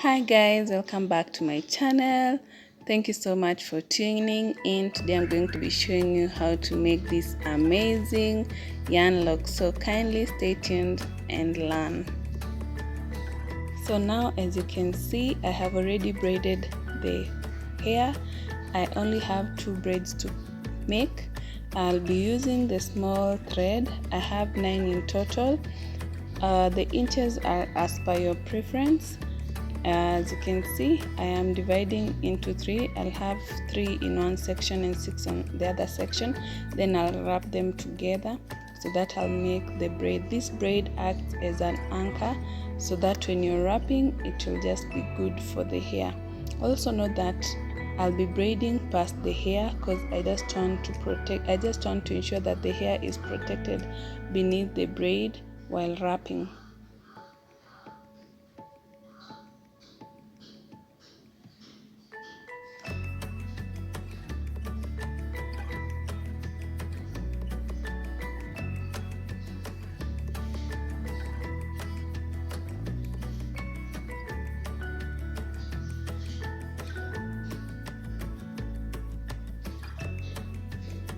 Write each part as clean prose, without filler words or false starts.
Hi guys, welcome back to my channel. Thank you so much for tuning in. Today I'm going to be showing you how to make this amazing yarn lock, so kindly stay tuned and learn. So now, as you can see, I have already braided the hair. I only have 2 braids to make. I'll be using the small thread. I have 9 in total. The inches are as per your preference. As you can see, I am dividing into 3. I'll have 3 in one section and 6 on the other section. Then I'll wrap them together so that I'll make the braid. This braid acts as an anchor so that when you're wrapping, it will just be good for the hair. Also note that I'll be braiding past the hair because I just want to ensure that the hair is protected beneath the braid while wrapping.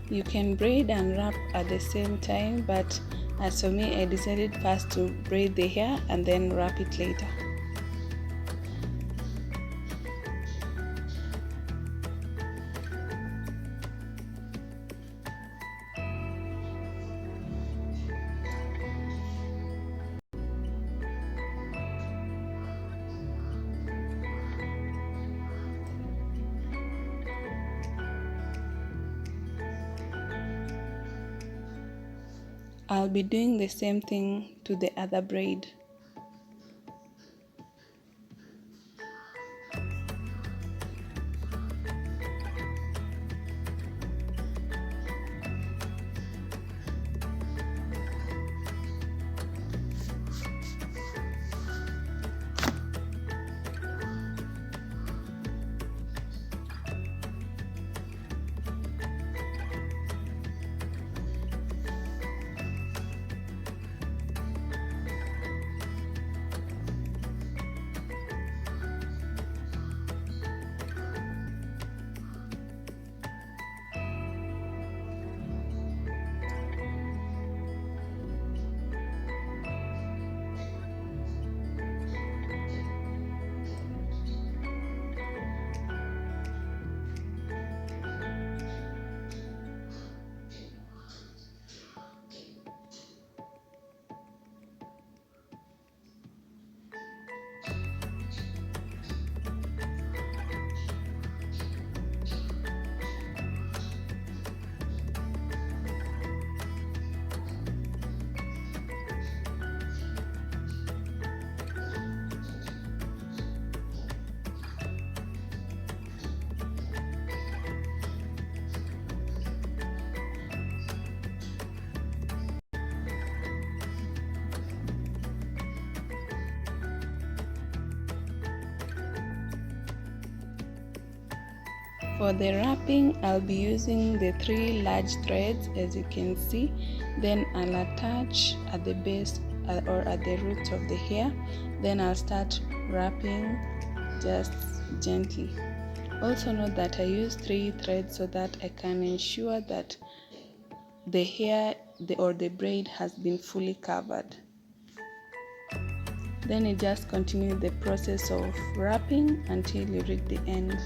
You can braid and wrap at the same time, but as for me, I decided first to braid the hair and then wrap it later. I'll be doing the same thing to the other braid. For the wrapping, I'll be using the 3 large threads, as you can see. Then I'll attach at the base or at the roots of the hair. Then I'll start wrapping just gently. Also note that I use 3 threads so that I can ensure that the hair or the braid has been fully covered. Then you just continue the process of wrapping until you reach the end.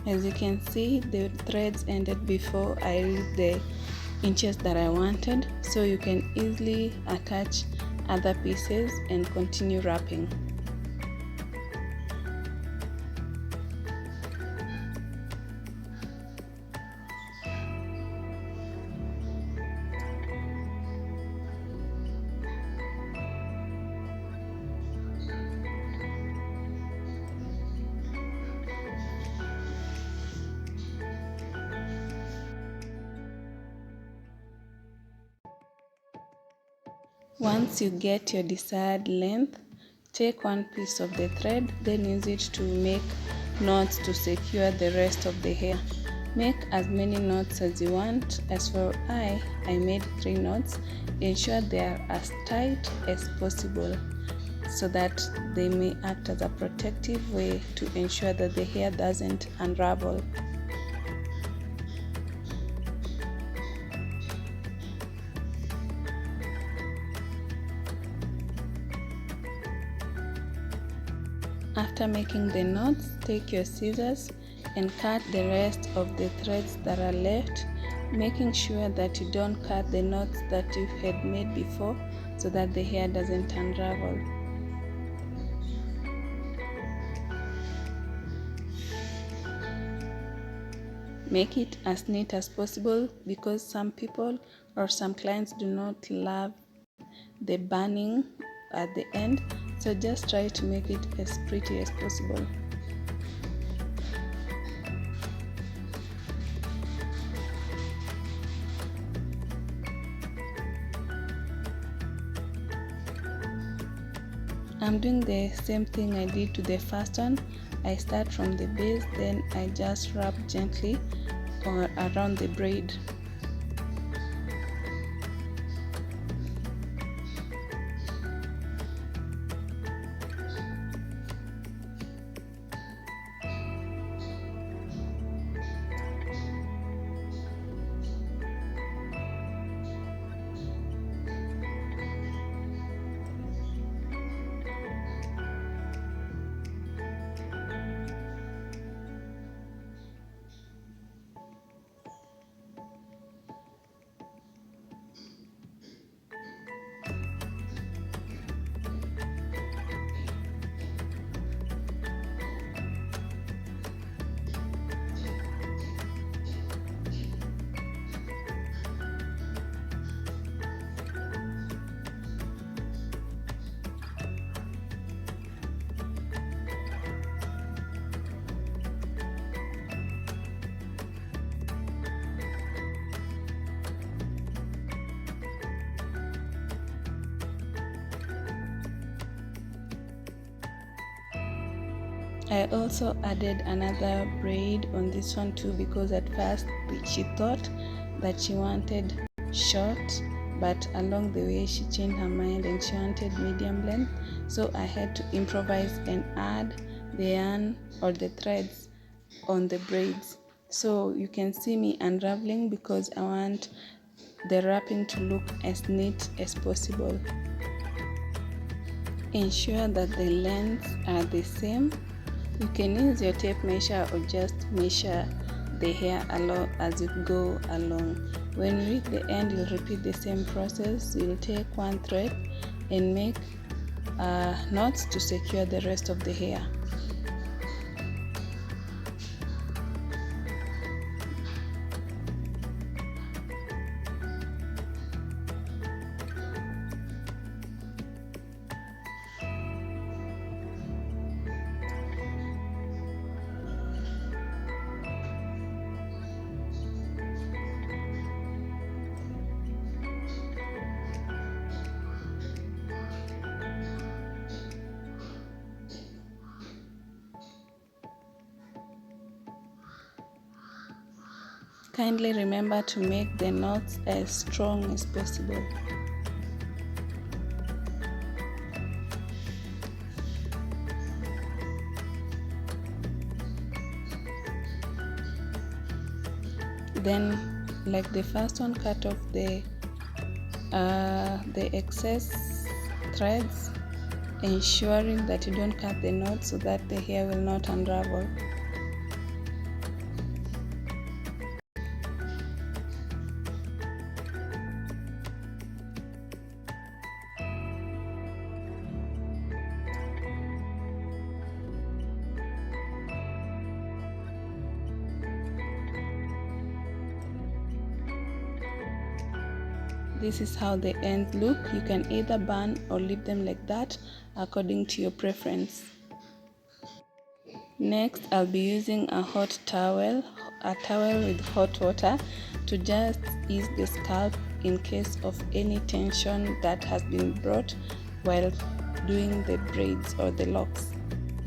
As you can see, the threads ended before I reached the inches that I wanted, so you can easily attach other pieces and continue wrapping. Once you get your desired length, take one piece of the thread, then use it to make knots to secure the rest of the hair. Make as many knots as you want. As for I made 3 knots. Ensure they are as tight as possible so that they may act as a protective way to ensure that the hair doesn't unravel. After making the knots, take your scissors and cut the rest of the threads that are left, making sure that you don't cut the knots that you had made before so that the hair doesn't unravel. Make it as neat as possible because some people or some clients do not love the burning at the end, so just try to make it as pretty as possible. I'm doing the same thing I did to the first one. I start from the base, then I just wrap gently around the braid. I also added another braid on this one too because at first she thought that she wanted short, but along the way she changed her mind and she wanted medium length, so I had to improvise and add the yarn or the threads on the braids. So you can see me unraveling because I want the wrapping to look as neat as possible. Ensure that the lengths are the same. You can use your tape measure or just measure the hair along as you go along. When you reach the end, you'll repeat the same process. You'll take one thread and make knots to secure the rest of the hair. Kindly remember to make the knots as strong as possible. Then, like the first one, cut off the excess threads, ensuring that you don't cut the knots so that the hair will not unravel. This is how the ends look. You can either burn or leave them like that according to your preference. Next, I'll be using a towel with hot water to just ease the scalp in case of any tension that has been brought while doing the braids or the locks.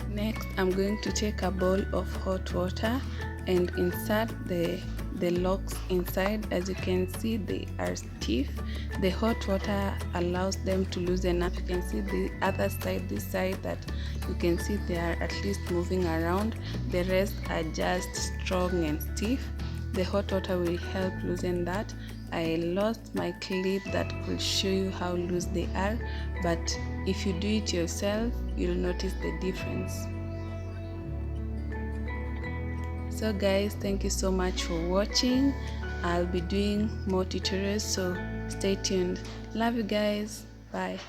Next, I'm going to take a bowl of hot water and insert the locks inside. As you can see, they are stiff. The hot water allows them to loosen up. You can see the other side, this side, that you can see they are at least moving around. The rest are just strong and stiff. The hot water will help loosen that. I lost my clip that could show you how loose they are, but if you do it yourself, you'll notice the difference. So guys, thank you so much for watching. I'll be doing more tutorials, so stay tuned. Love you guys. Bye.